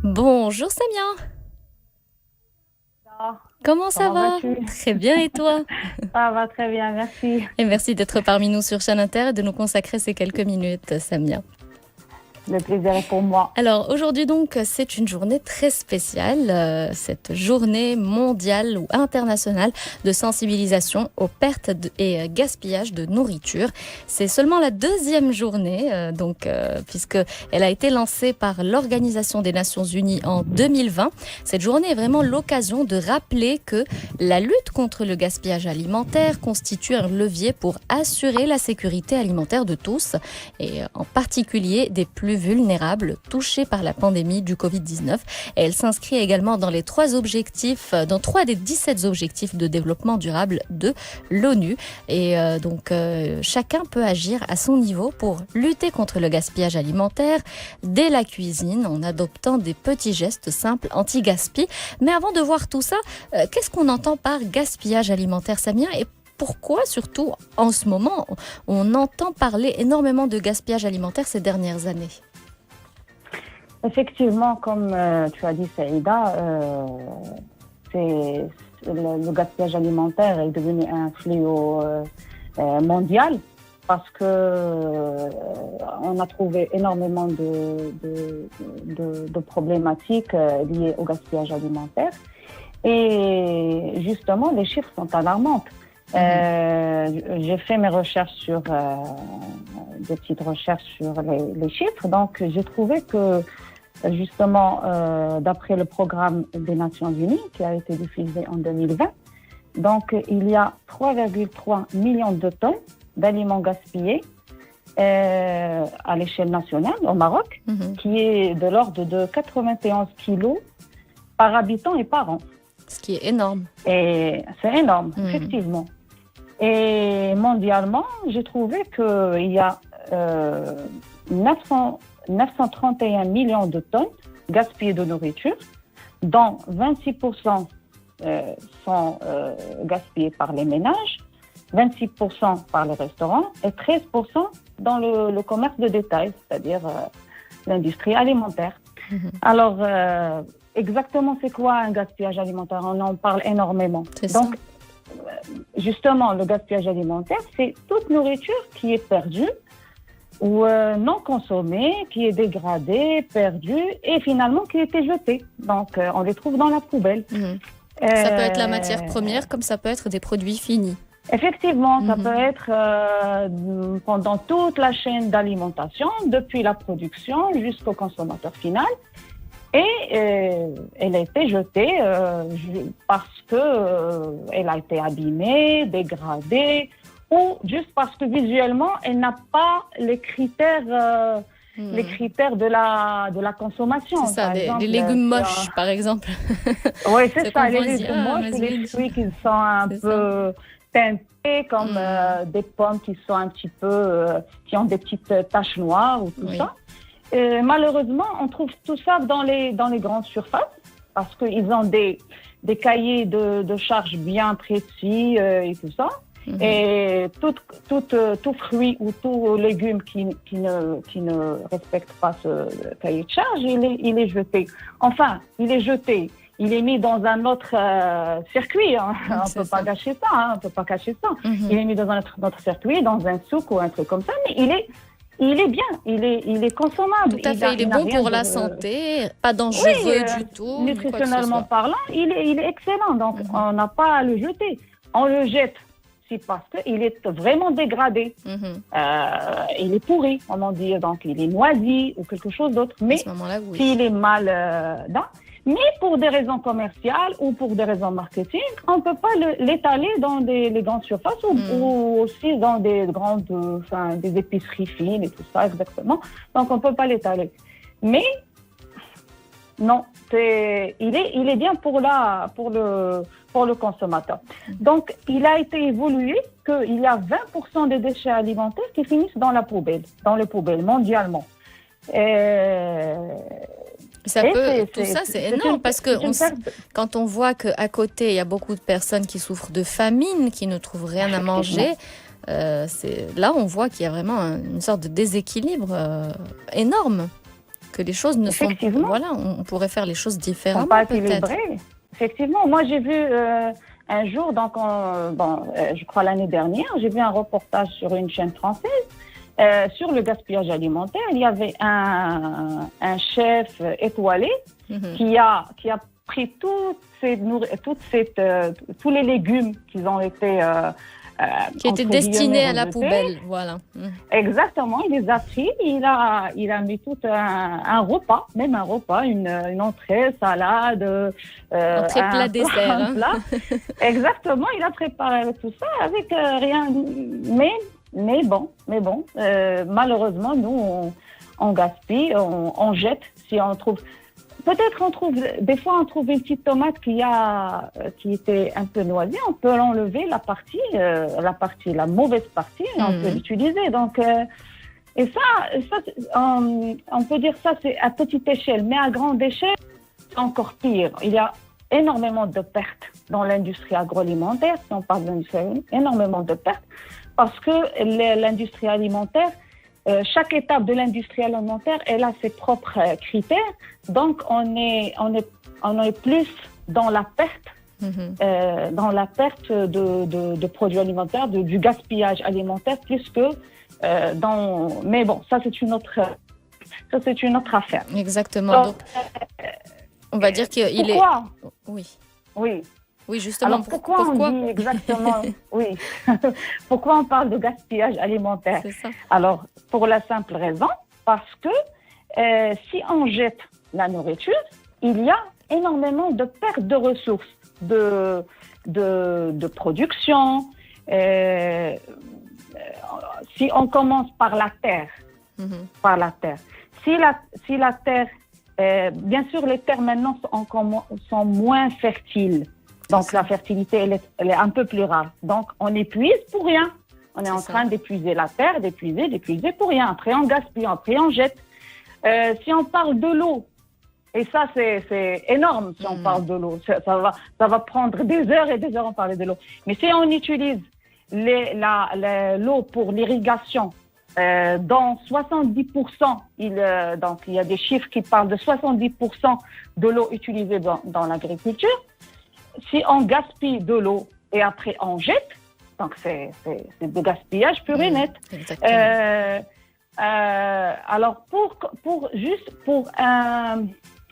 Bonjour Samia, Ah, comment ça comment va? vas-tu? Très bien et toi? Ça va très bien, merci. Et merci d'être parmi nous sur Chaîne Inter et de nous consacrer ces quelques minutes, Samia. Le plaisir est pour moi. Alors aujourd'hui donc c'est une journée très spéciale, cette journée mondiale ou internationale de sensibilisation aux pertes et gaspillage de nourriture. C'est seulement la deuxième journée puisque elle a été lancée par l'Organisation des Nations Unies en 2020. Cette journée est vraiment l'occasion de rappeler que la lutte contre le gaspillage alimentaire constitue un levier pour assurer la sécurité alimentaire de tous et en particulier des plus vulnérables touchés par la pandémie du Covid-19. Et elle s'inscrit également dans dans 3 des 17 objectifs de développement durable de l'ONU. Chacun peut agir à son niveau pour lutter contre le gaspillage alimentaire dès la cuisine en adoptant des petits gestes simples anti-gaspi. Mais avant de voir tout ça, qu'est-ce qu'on entend par gaspillage alimentaire, Samia, et pourquoi, surtout en ce moment, on entend parler énormément de gaspillage alimentaire ces dernières années? Effectivement, comme tu as dit, Saïda, le gaspillage alimentaire est devenu un fléau mondial parce que on a trouvé énormément de problématiques liées au gaspillage alimentaire. Et justement, les chiffres sont alarmants. J'ai fait mes recherches des petites recherches sur les chiffres. Donc, j'ai trouvé que, justement, d'après le programme des Nations Unies, qui a été diffusé en 2020, donc, il y a 3,3 millions de tonnes d'aliments gaspillés à l'échelle nationale, au Maroc, qui est de l'ordre de 91 kilos par habitant et par an. Ce qui est énorme. Et c'est énorme, effectivement. Et mondialement, j'ai trouvé qu'il y a 931 millions de tonnes gaspillées de nourriture, dont 26% sont gaspillés par les ménages, 26% par les restaurants et 13% dans le commerce de détail, c'est-à-dire l'industrie alimentaire. Alors, exactement, c'est quoi un gaspillage alimentaire? On en parle énormément. Donc, justement, le gaspillage alimentaire, c'est toute nourriture qui est perdue ou non consommée, qui est dégradée, perdue et finalement qui a été jetée. Donc, on les trouve dans la poubelle. Ça peut être la matière première comme ça peut être des produits finis. Effectivement, ça peut être pendant toute la chaîne d'alimentation, depuis la production jusqu'au consommateur final. Et elle a été jetée parce qu'elle a été abîmée, dégradée, ou juste parce que visuellement, elle n'a pas les critères de la consommation. C'est ça, les légumes moches, par exemple. Oui, c'est ça, les légumes moches, les fruits qui sont un peu teintés, comme des pommes qui sont un petit peu, qui ont des petites taches noires ou tout ça. Malheureusement, on trouve tout ça dans les grandes surfaces parce qu'ils ont des cahiers de charges bien précis et tout ça. Et tout fruit ou tout légume qui ne respecte pas ce cahier de charge, il est jeté. Enfin, il est jeté. Il est mis dans un autre circuit. Hein. On ne peut pas cacher ça. Hein. On peut pas cacher ça. Il est mis dans un autre circuit, dans un souk ou un truc comme ça. Mais il est bien, il est consommable. Tout à fait, il est bon pour la santé, pas dangereux du tout. Nutritionnellement parlant, il est excellent. Donc, on n'a pas à le jeter. On le jette, c'est parce qu'il est vraiment dégradé. Il est pourri, on en dit. Donc, il est moisi ou quelque chose d'autre. Mais s'il est mal mais pour des raisons commerciales ou pour des raisons marketing, on ne peut pas l'étaler dans les grandes surfaces ou aussi dans des des épiceries fines et tout ça, exactement. Donc, on ne peut pas l'étaler. Mais, non, il est bien pour le consommateur. Donc, il a été évolué qu'il y a 20% des déchets alimentaires qui finissent dans les poubelles mondialement. Tout ça, c'est énorme parce que quand on voit qu'à côté, il y a beaucoup de personnes qui souffrent de famine, qui ne trouvent rien à manger, là, on voit qu'il y a vraiment une sorte de déséquilibre énorme. que les choses ne sont... Voilà, on pourrait faire les choses différemment, pas peut-être. Effectivement, moi j'ai vu un jour, donc je crois l'année dernière, j'ai vu un reportage sur une chaîne française sur le gaspillage alimentaire. Il y avait un chef étoilé qui a pris tous les légumes qui ont été qui étaient destinés à la poubelle, voilà. Exactement, il les a pris, il a mis tout un repas, même un repas, une entrée, salade, entrée, plat, dessert. Plat. Exactement, il a préparé tout ça avec rien. Mais bon, malheureusement, nous, on gaspille, on jette si on trouve. Peut-être des fois on trouve une petite tomate qui était un peu noisée, on peut l'enlever la mauvaise partie, et on peut l'utiliser. Donc, et ça, on peut dire ça c'est à petite échelle, mais à grande échelle, c'est encore pire. Il y a énormément de pertes dans l'industrie agroalimentaire. Si on parle d'industrie, énormément de pertes, parce que l'industrie alimentaire, chaque étape de l'industrie alimentaire, elle a ses propres critères. Donc, on est plus dans la perte, de produits alimentaires, du gaspillage alimentaire, plus que Mais bon, ça c'est une autre affaire. Exactement. Donc, on va dire qu'il est. Oui, justement. Alors pourquoi on dit exactement oui. Pourquoi on parle de gaspillage alimentaire? C'est ça. Alors, pour la simple raison, parce que si on jette la nourriture, il y a énormément de pertes de ressources, de production. Si on commence par la terre, si la terre, bien sûr, les terres maintenant sont moins fertiles. Donc, la fertilité, elle est un peu plus rare. Donc, on épuise pour rien. On est en train d'épuiser la terre, d'épuiser pour rien. Après, on gaspille, après, on jette. Si on parle de l'eau, et ça, c'est énorme si on parle de l'eau. Ça va prendre des heures et des heures à parler de l'eau. Mais si on utilise l'eau pour l'irrigation, dans 70%, donc il y a des chiffres qui parlent de 70% de l'eau utilisée dans l'agriculture. Si on gaspille de l'eau et après on jette, donc c'est de gaspillage pur et net. Alors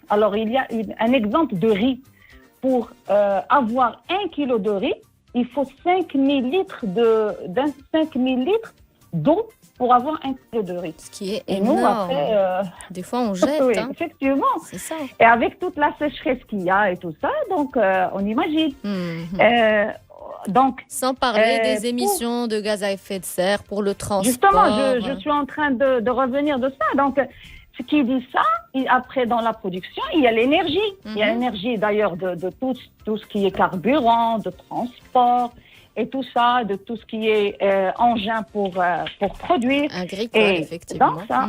alors il y a un exemple de riz. Pour avoir 1 kilo de riz, il faut 5000 litres d'eau pour avoir 1 kilo de riz. Ce qui est énorme. Nous, après, des fois, on jette. Oui, effectivement. C'est ça. Et avec toute la sécheresse qu'il y a et tout ça, donc on imagine. Donc, sans parler des émissions de gaz à effet de serre pour le transport. Justement, je suis en train de revenir de ça. Donc, ce qui dit ça, après dans la production, il y a l'énergie. Il y a l'énergie d'ailleurs de tout ce qui est carburant, de transport et tout ça, de tout ce qui est engin pour produire. Agricole, effectivement. Donc ça,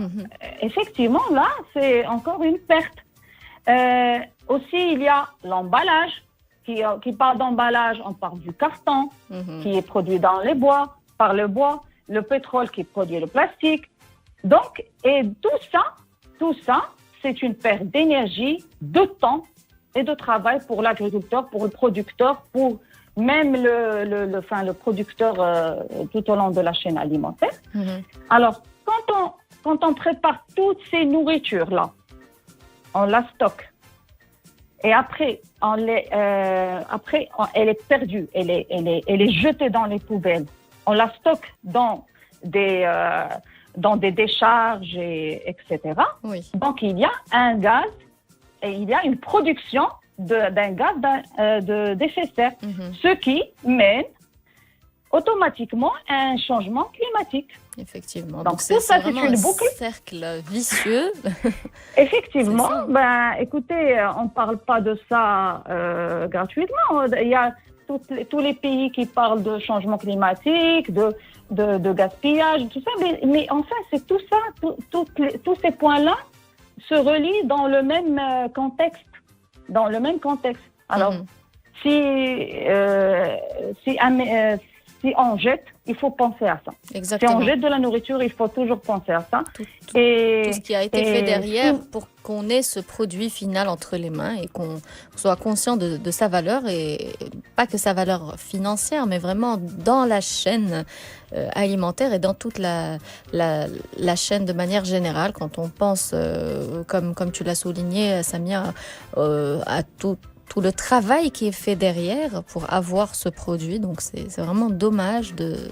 effectivement, là, c'est encore une perte. Aussi, il y a l'emballage. Qui parle d'emballage, on parle du carton qui est produit par le bois, le pétrole qui produit le plastique. Donc, et tout ça, c'est une perte d'énergie, de temps et de travail pour l'agriculteur, pour le producteur, pour même le producteur tout au long de la chaîne alimentaire. Alors, quand on prépare toutes ces nourritures-là, on la stocke. Et après, elle est perdue, elle est jetée dans les poubelles. On la stocke dans des décharges, etc. Oui. Donc, il y a un gaz et il y a une production d'un gaz d'effet de serre, ce qui mène automatiquement à un changement climatique. Effectivement. Donc tout ça, c'est une boucle. Cercle vicieux. Effectivement. Écoutez, on ne parle pas de ça gratuitement. Il y a tous les pays qui parlent de changement climatique, de gaspillage, tout ça. Mais enfin, c'est tout ça, tous ces points-là se relient dans le même contexte. si on jette, il faut penser à ça. Exactement. Si on jette de la nourriture, il faut toujours penser à ça. Tout ce qui a été fait derrière pour qu'on ait ce produit final entre les mains et qu'on soit conscient de sa valeur, et pas que sa valeur financière, mais vraiment dans la chaîne alimentaire et dans toute la chaîne de manière générale. Quand on pense, comme tu l'as souligné, Samia, à tout le travail qui est fait derrière pour avoir ce produit. Donc c'est vraiment dommage de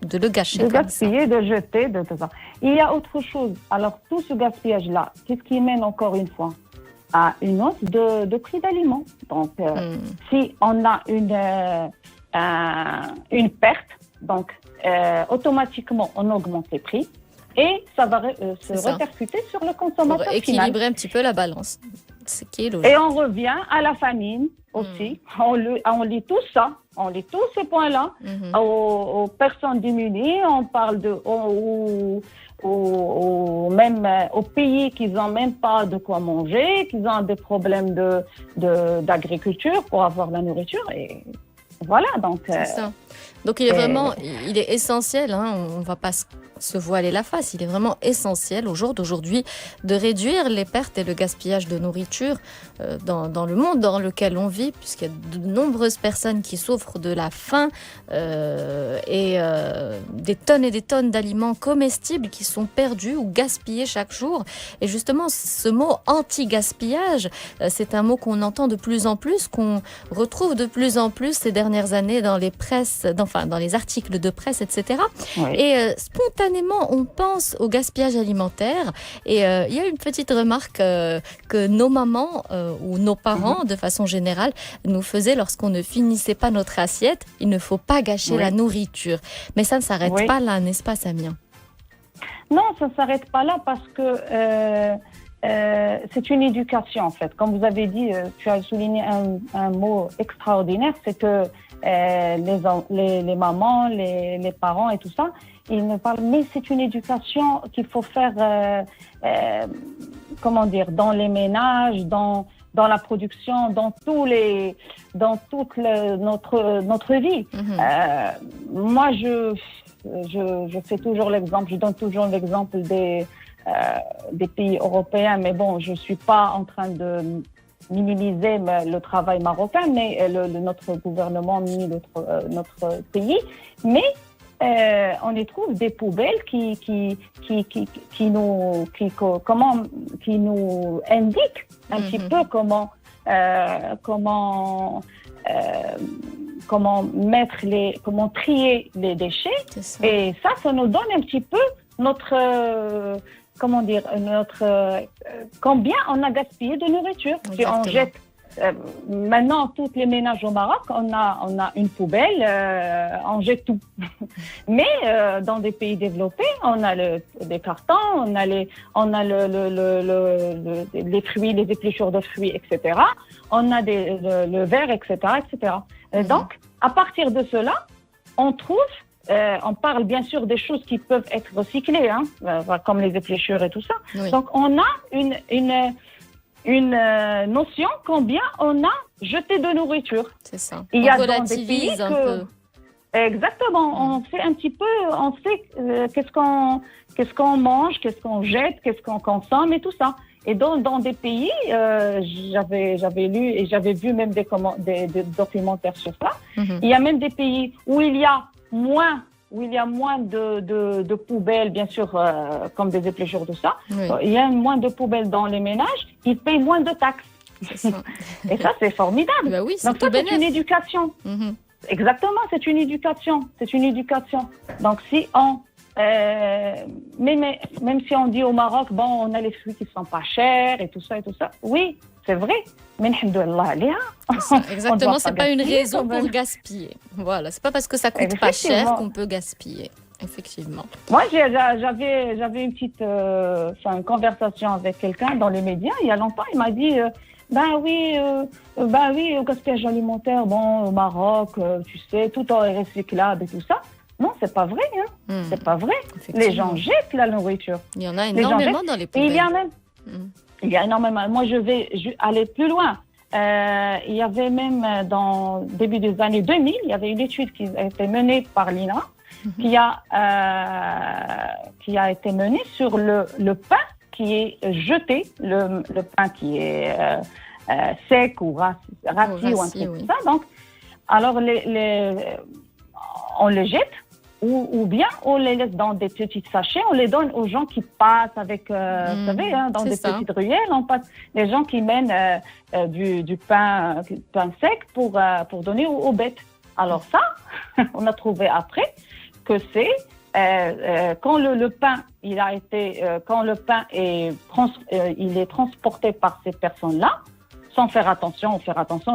le gâcher comme ça. De gaspiller, de jeter, de tout ça. Il y a autre chose. Alors tout ce gaspillage-là, qu'est-ce qui mène encore une fois à une hausse de prix d'aliments. Donc si on a une perte, donc automatiquement on augmente les prix et ça va se répercuter sur le consommateur pour final. Équilibrer un petit peu la balance. C'est qui est logique. Et on revient à la famine aussi. On lit tout ça, on lit tous ces points-là aux personnes démunies. On parle même aux pays qui n'ont même pas de quoi manger, qui ont des problèmes d'agriculture pour avoir la nourriture. Et voilà, donc. C'est ça. Donc il est essentiel, on ne va pas se voiler la face, il est vraiment essentiel au jour d'aujourd'hui de réduire les pertes et le gaspillage de nourriture dans le monde dans lequel on vit, puisqu'il y a de nombreuses personnes qui souffrent de la faim et des tonnes d'aliments comestibles qui sont perdus ou gaspillés chaque jour. Et justement, ce mot anti-gaspillage, c'est un mot qu'on entend de plus en plus, qu'on retrouve de plus en plus ces dernières années dans les presses, dans les articles de presse, etc. Oui. Et spontanément, on pense au gaspillage alimentaire. Et il y a une petite remarque que nos mamans ou nos parents, de façon générale, nous faisaient lorsqu'on ne finissait pas notre assiette. Il ne faut pas gâcher la nourriture. Mais ça ne s'arrête pas là, n'est-ce pas, Samia? Non, ça ne s'arrête pas là parce que c'est une éducation, en fait. Comme vous avez dit, tu as souligné un mot extraordinaire, c'est que les mamans, les parents et tout ça, ils ne parlent, mais c'est une éducation qu'il faut faire, dans les ménages, dans la production, dans toute notre vie. Moi, je fais toujours l'exemple, je donne toujours l'exemple des pays européens, mais bon, je suis pas en train de minimiser le travail marocain, mais notre gouvernement minimise notre pays, mais on y trouve des poubelles qui nous indiquent un petit peu comment trier les déchets. Et ça nous donne un petit peu combien on a gaspillé de nourriture. Si on jette maintenant tous les ménages au Maroc, on a une poubelle, on jette tout. Mais dans des pays développés, on a des cartons, on a les fruits, les épluchures de fruits, etc. On a le verre, etc., etc. Donc, à partir de cela, on trouve. On parle bien sûr des choses qui peuvent être recyclées, comme les épluchures et tout ça. Oui. Donc, on a une notion combien on a jeté de nourriture. C'est ça. Il y a dans des pays un peu. Exactement. On sait un petit peu, on sait qu'est-ce qu'on mange, qu'est-ce qu'on jette, qu'est-ce qu'on consomme et tout ça. Et dans des pays, j'avais lu et j'avais vu même des documentaires sur ça. Il y a même des pays où il y a moins de poubelles, bien sûr, comme des épluchures, tout ça. Oui. Il y a moins de poubelles dans les ménages, ils payent moins de taxes. Et ça, c'est formidable. Bah oui, donc ça, c'est une éducation. Exactement, c'est une éducation. C'est une éducation. Donc si on... même si on dit au Maroc, bon, on a les fruits qui sont pas chers et tout ça. Oui, c'est vrai. Mais exactement, c'est pas une raison pour gaspiller. Voilà, c'est pas parce que ça coûte pas cher qu'on peut gaspiller. Effectivement. Moi, j'avais une petite conversation avec quelqu'un dans les médias il y a longtemps. Il m'a dit, au gaspillage alimentaire, bon, au Maroc, tu sais, tout est recyclable et tout ça. Non, c'est pas vrai. C'est pas vrai. Les gens jettent la nourriture. Il y en a énormément dans les poubelles. Il y a énormément. Moi, je vais aller plus loin. il y avait même dans le début des années 2000, il y avait une étude qui a été menée par l'INA, qui a été menée sur le pain qui est jeté, le pain qui est sec ou rassis ou un truc comme ça. Donc, alors, on les jette ou bien on les laisse dans des petits sachets, on les donne aux gens qui passent avec, vous savez, dans des petites ruelles, les gens qui mènent du pain sec pour donner aux bêtes. Alors ça, on a trouvé après que c'est quand le pain, quand le pain il est transporté par ces personnes-là, sans faire attention,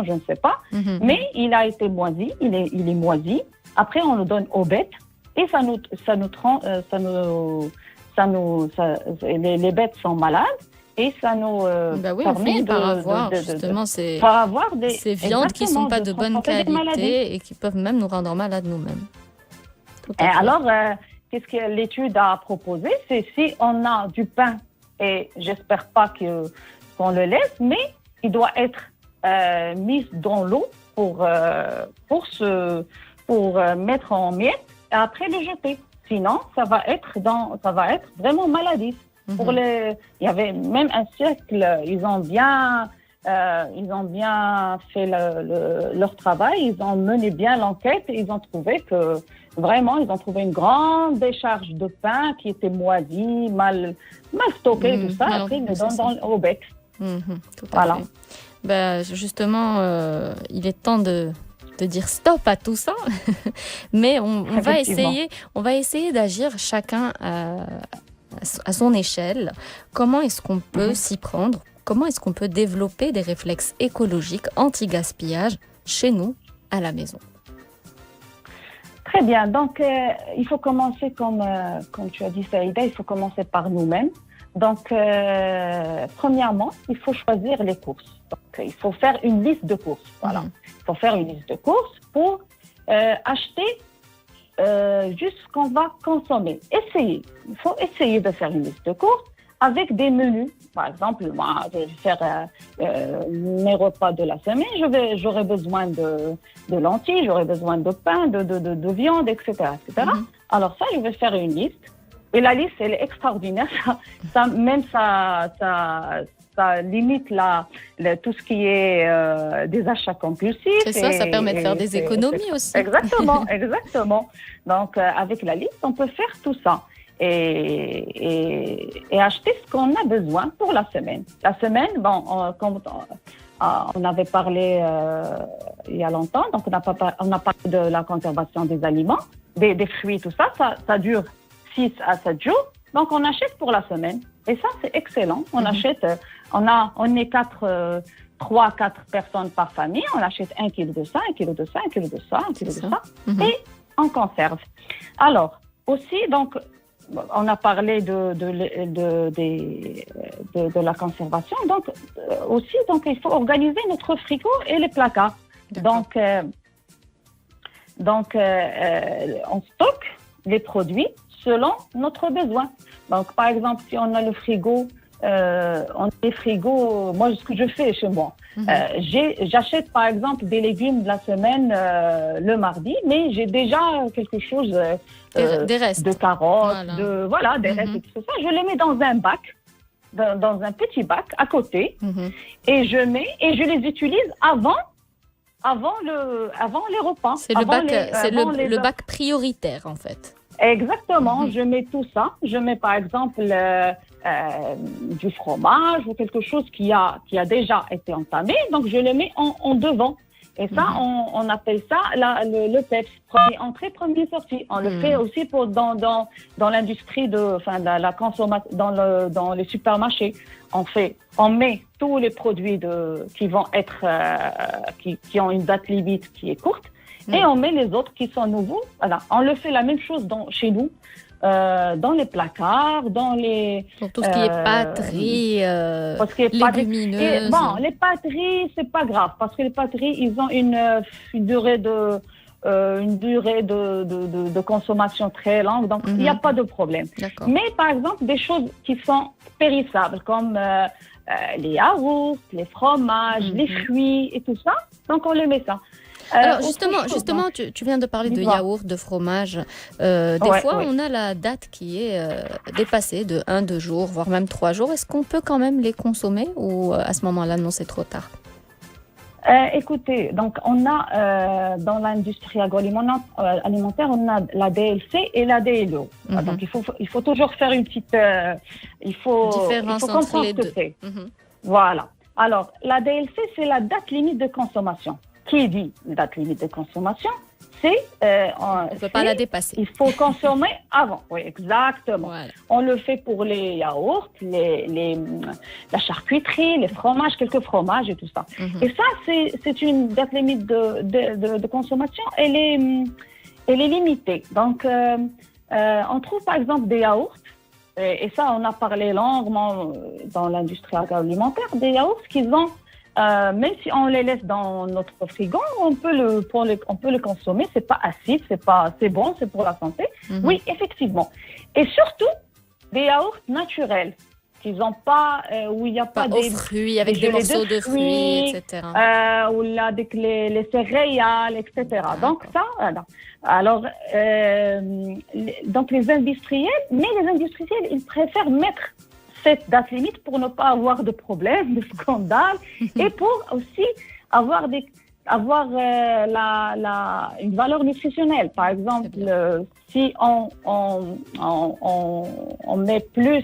je ne sais pas, mais il a été moisi, il est moisi. Après, on le donne aux bêtes et les bêtes sont malades et ça nous permet avoir ces viandes qui ne sont pas de bonne qualité et qui peuvent même nous rendre malades nous-mêmes. Alors, qu'est-ce que l'étude a proposé? C'est si on a du pain, et j'espère pas qu'on le laisse, mais il doit être mis dans l'eau pour mettre en miettes et après le jeter. Sinon, ça va être vraiment maladif. Il y avait même un siècle, ils ont bien fait leur travail, ils ont mené bien l'enquête et ils ont trouvé une grande décharge de pain qui était moisi, mal stocké, tout ça. Après, ils le donnent aux bêtes. Tout à fait. Justement, il est temps de dire stop à tout ça, mais on va essayer d'agir chacun à son échelle. Comment est-ce qu'on peut s'y prendre? Comment est-ce qu'on peut développer des réflexes écologiques anti-gaspillage chez nous, à la maison? Très bien. Donc, il faut commencer, comme tu as dit, Saïda, il faut commencer par nous-mêmes. Donc, premièrement, il faut choisir les courses. Donc, il faut faire une liste de courses. Voilà. Il faut faire une liste de courses pour acheter juste ce qu'on va consommer. Il faut essayer de faire une liste de courses avec des menus. Par exemple, moi, je vais faire mes repas de la semaine. J'aurai besoin de lentilles, j'aurai besoin de pain, de viande, etc. Alors ça, je vais faire une liste. Et la liste, elle est extraordinaire. Ça limite tout ce qui est des achats compulsifs. C'est ça, ça permet de faire des économies aussi. Exactement. Donc, avec la liste, on peut faire tout ça. Et acheter ce qu'on a besoin pour la semaine. La semaine, comme on avait parlé il y a longtemps, donc on a parlé de la conservation des aliments, des fruits, tout ça, ça dure 6 à 7 jours. Donc, on achète pour la semaine. Et ça, c'est excellent. On achète, on est 3-4 personnes par famille. On achète 1 kilo de ça, 1 kilo de ça, 1 kilo de ça, 1 kilo de ça. Et on conserve. Alors, aussi, donc, on a parlé de la conservation. Donc, aussi, il faut organiser notre frigo et les placards. Donc, on stocke les produits selon notre besoin. Donc, par exemple, si on a le frigo, moi, ce que je fais chez moi, j'achète par exemple des légumes de la semaine le mardi, mais j'ai déjà quelque chose des restes. De carottes, des restes et tout ça. Je les mets dans un bac, dans un petit bac à côté, et je les utilise avant les repas. C'est le bac prioritaire en fait. Exactement, je mets tout ça. Je mets par exemple du fromage ou quelque chose qui a déjà été entamé, donc je le mets en devant. Et ça, on appelle ça le PEPS, premier entrée, premier sortie. On le fait aussi dans l'industrie de la consommation, dans les supermarchés. On met tous les produits qui vont être qui ont une date limite qui est courte. Et on met les autres qui sont nouveaux. Voilà, on le fait la même chose chez nous, dans les placards, pour tout ce qui est pâterie, légumineuses. Les pâteries, c'est pas grave parce que les pâteries, ils ont une durée de consommation très longue, donc il n'y a pas de problème. Mais par exemple, des choses qui sont périssables, comme les yaourts, les fromages, les fruits et tout ça. Donc, on les met ça. Alors justement, tu viens de parler de yaourt, de fromage. Des fois, on a la date qui est dépassée de 1-2 jours, voire même 3 jours. Est-ce qu'on peut quand même les consommer ou à ce moment-là, non, c'est trop tard? Écoutez, donc on a dans l'industrie agroalimentaire, on a la DLC et la DLO. Donc il faut toujours faire une petite, il faut comprendre ce que c'est. Voilà. Alors la DLC, c'est la date limite de consommation. Qui dit date limite de consommation, c'est on ne peut pas la dépasser. Il faut consommer avant. Oui, exactement. Voilà. On le fait pour les yaourts, la charcuterie, les fromages, quelques fromages et tout ça. Et ça, c'est une date limite de consommation. Elle est limitée. Donc, on trouve par exemple des yaourts. Et ça, on a parlé longuement dans l'industrie agroalimentaire, des yaourts qui ont même si on les laisse dans notre frigo, on peut le consommer. C'est pas acide, c'est bon, c'est pour la santé. Oui, effectivement. Et surtout des yaourts naturels, qu'ils ont pas où il n'y a pas des fruits avec des morceaux de fruits, etc. Ou là avec les céréales, etc. Donc ça, voilà. Alors donc les industriels, ils préfèrent mettre cette date limite pour ne pas avoir de problème, de scandale, et pour aussi avoir une valeur nutritionnelle. Par exemple, si on met plus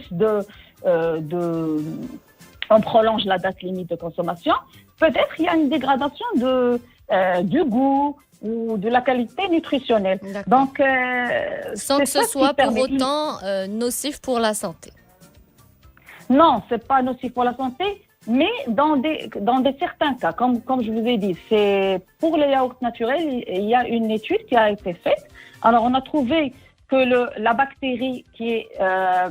on prolonge la date limite de consommation, peut-être il y a une dégradation du goût ou de la qualité nutritionnelle. Donc, sans que ce soit pour autant nocif pour la santé. Non, c'est pas nocif pour la santé, mais dans des certains cas, comme je vous ai dit, c'est pour les yaourts naturels, il y a une étude qui a été faite. Alors, on a trouvé que la bactérie qui est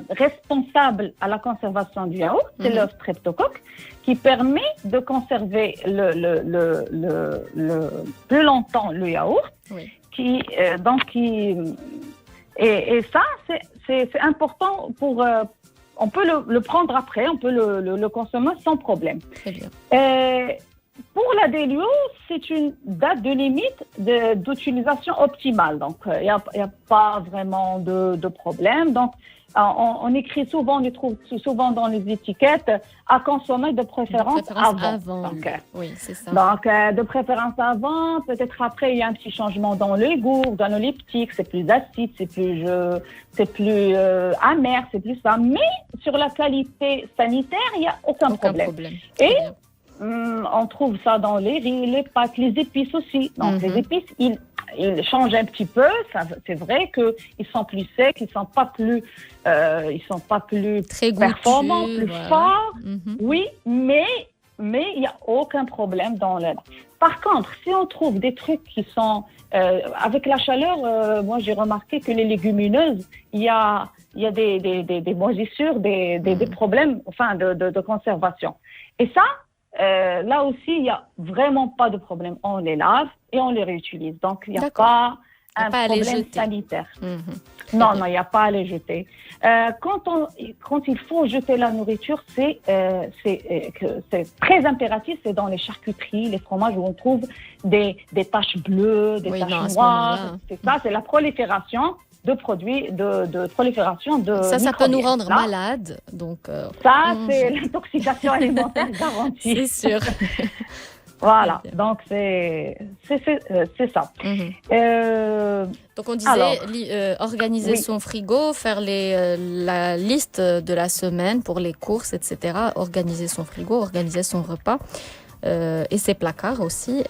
responsable à la conservation du yaourt, c'est le streptocoque, qui permet de conserver le plus longtemps le yaourt. Oui. Et ça, c'est important pour on peut le prendre après, on peut le consommer sans problème. Très bien. Pour la DLO, c'est une date de limite d'utilisation optimale. Donc, il n'y a pas vraiment de problème. Donc, on écrit souvent, on les trouve souvent dans les étiquettes, à consommer de préférence avant. Donc, oui, c'est ça. Donc, de préférence avant, peut-être après, il y a un petit changement dans le goût, dans le leptique, c'est plus acide, c'est plus amer, c'est plus ça. Mais sur la qualité sanitaire, il n'y a aucun problème. Et on trouve ça dans les riz, les pâtes, les épices aussi. Donc, les épices, ils changent un petit peu. C'est vrai qu'ils sont plus secs, ils sont pas plus très performants, goûtus, plus forts. Oui, mais il n'y a aucun problème dans le. Par contre, si on trouve des trucs qui sont avec la chaleur, moi j'ai remarqué que les légumineuses, il y a des moisissures, des problèmes, enfin de conservation. Et ça. Là aussi, il n'y a vraiment pas de problème. On les lave et on les réutilise. Donc, il n'y a pas un problème sanitaire. Non, il n'y a pas à les jeter. Quand il faut jeter la nourriture, c'est très impératif. C'est dans les charcuteries, les fromages où on trouve des taches bleues, des taches noires. C'est ça, c'est la prolifération de produits, de prolifération de ça peut nous rendre malades. Donc, c'est l'intoxication alimentaire garantie. C'est sûr. Voilà, donc c'est ça. Donc on disait organiser son frigo, faire la liste de la semaine pour les courses, etc. Organiser son frigo, organiser son repas et ses placards aussi.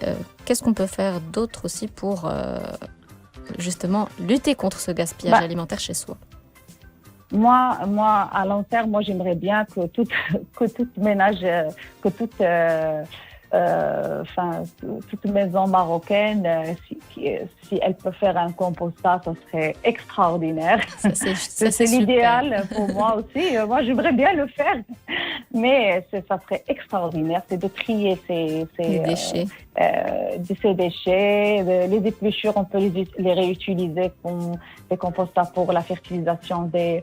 Qu'est-ce qu'on peut faire d'autre aussi pour justement lutter contre ce gaspillage alimentaire chez soi? Moi, à long terme, j'aimerais bien que tout ménage, que toute toute maison marocaine, si elle peut faire un compostat, ça serait extraordinaire. C'est l'idéal pour moi aussi. Moi, j'aimerais bien le faire, mais ça serait extraordinaire. C'est de trier ces déchets. Ces déchets, les épluchures, on peut les réutiliser comme des compostats pour la fertilisation des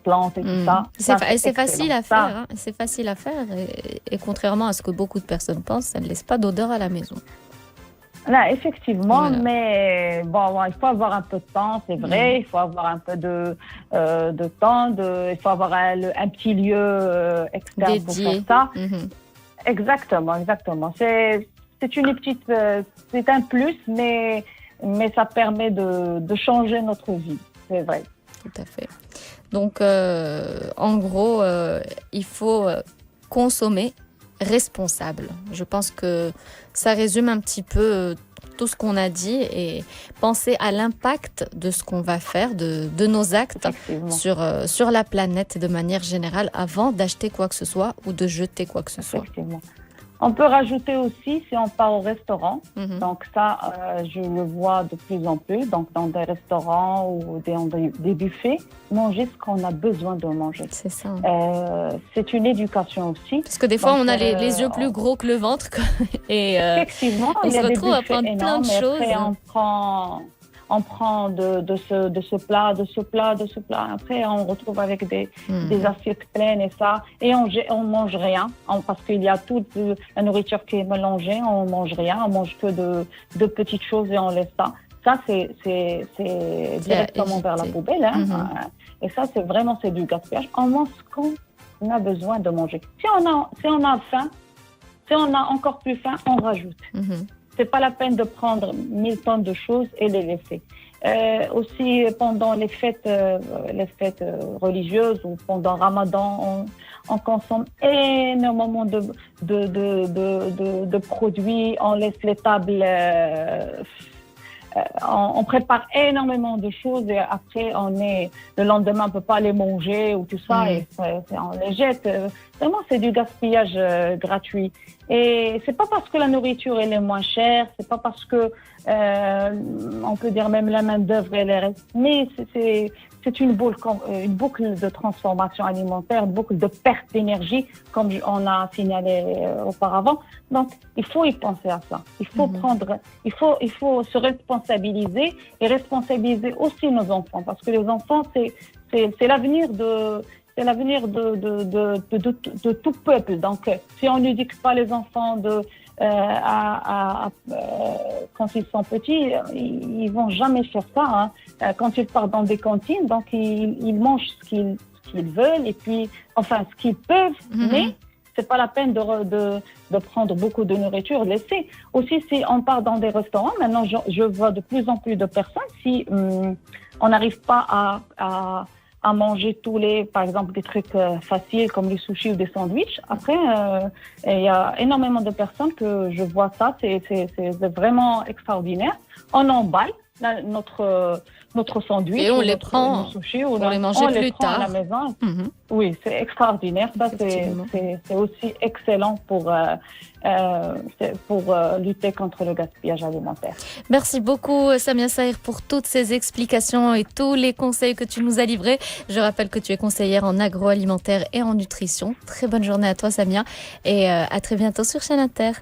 plantes et tout ça. C'est facile à faire. Hein. C'est facile à faire et contrairement à ce que beaucoup de personnes pensent, ça ne laisse pas d'odeur à la maison. Là, effectivement, voilà. Mais bon, il faut avoir un peu de temps, c'est vrai. Il faut avoir un peu de temps. Il faut avoir un petit lieu externe dédié pour faire ça. Exactement. C'est une petite, c'est un plus, mais ça permet de changer notre vie. C'est vrai. Tout à fait. Donc, en gros, il faut consommer responsable. Je pense que ça résume un petit peu tout ce qu'on a dit et penser à l'impact de ce qu'on va faire, de nos actes sur la planète de manière générale avant d'acheter quoi que ce soit ou de jeter quoi que ce soit. On peut rajouter aussi si on part au restaurant. Donc ça, je le vois de plus en plus. Donc dans des restaurants ou des buffets, manger ce qu'on a besoin de manger. C'est ça. C'est une éducation aussi. Parce que des fois, on a les yeux plus gros que le ventre. Et effectivement, on se retrouve à prendre plein de choses. Après, on prend de ce plat. Après, on retrouve avec des assiettes pleines et ça. Et on mange rien parce qu'il y a toute la nourriture qui est mélangée. On mange rien. On mange que de petites choses et on laisse ça. Ça, c'est directement vers la poubelle. Hein. Et ça, c'est du gaspillage. On mange ce qu'on a besoin de manger. Si on a faim, si on a encore plus faim, on rajoute. C'est pas la peine de prendre 1000 tonnes de choses et les laisser. Aussi, pendant les fêtes religieuses ou pendant Ramadan, on consomme énormément de produits. On laisse les tables. On prépare énormément de choses et après, le lendemain, on ne peut pas les manger ou tout ça et on les jette. Vraiment, c'est du gaspillage gratuit. Et c'est pas parce que la nourriture elle est moins chère, c'est pas parce que on peut dire même la main d'œuvre elle est, mais c'est une boucle de transformation alimentaire, une boucle de perte d'énergie, comme on a signalé auparavant. Donc, il faut y penser à ça. Il faut se responsabiliser et responsabiliser aussi nos enfants, parce que les enfants, c'est l'avenir de tout peuple. Donc, si on n'éduque pas les enfants quand ils sont petits, ils vont jamais faire ça. Hein. Quand ils partent dans des cantines, donc ils mangent ce qu'ils veulent et puis, enfin, ce qu'ils peuvent, mais c'est pas la peine de prendre beaucoup de nourriture, laisser. Aussi, si on part dans des restaurants, maintenant, je vois de plus en plus de personnes, si on n'arrive pas à manger par exemple, des trucs faciles comme les sushis ou des sandwichs. Après, il y a énormément de personnes que je vois ça, c'est vraiment extraordinaire. On emballe notre sandwich et on les prend, nos sushis, pour les manger plus tard à la maison. Oui, c'est extraordinaire. Ça, c'est aussi excellent pour lutter contre le gaspillage alimentaire. Merci beaucoup Samia Saïr pour toutes ces explications et tous les conseils que tu nous as livrés. Je rappelle que tu es conseillère en agroalimentaire et en nutrition. Très bonne journée à toi Samia et à très bientôt sur Chaîne Inter.